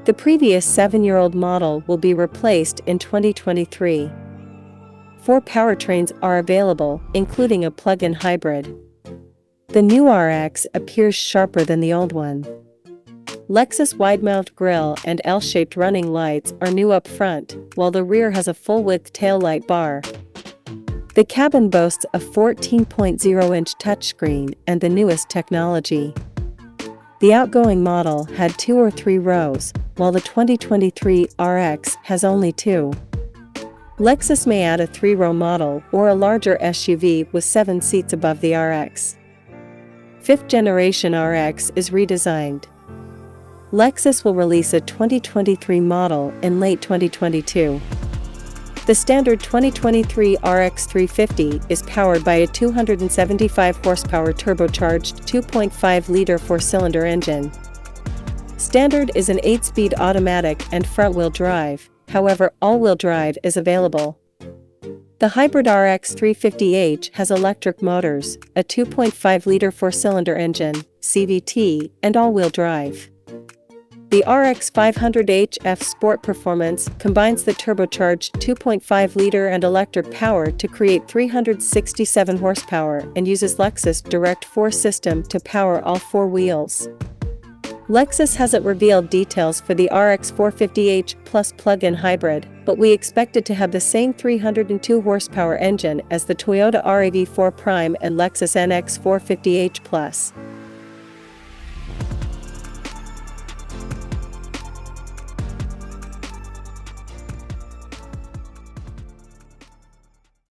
The previous 7-year-old model will be replaced in 2023. 4 powertrains are available, including a plug-in hybrid. The new RX appears sharper than the old one. Lexus wide-mount grille and L-shaped running lights are new up front, while the rear has a full-width taillight bar. The cabin boasts a 14.0-inch touchscreen and the newest technology. The outgoing model had 2 or 3 rows, while the 2023 RX has only 2. Lexus may add a 3-row model or a larger SUV with 7 seats above the RX. 5th generation RX is redesigned. Lexus will release a 2023 model in late 2022. The standard 2023 RX 350 is powered by a 275 horsepower turbocharged 2.5-liter 4-cylinder engine. Standard is an 8-speed automatic and front-wheel drive, however all-wheel drive is available. The hybrid RX 350h has electric motors, a 2.5-liter 4-cylinder engine, CVT, and all-wheel drive. The RX 500hF Sport Performance combines the turbocharged 2.5-liter and electric power to create 367 horsepower and uses Lexus Direct 4 system to power all 4 wheels. Lexus hasn't revealed details for the RX 450h Plus plug-in hybrid, but we expect it to have the same 302 horsepower engine as the Toyota RAV4 Prime and Lexus NX 450h Plus.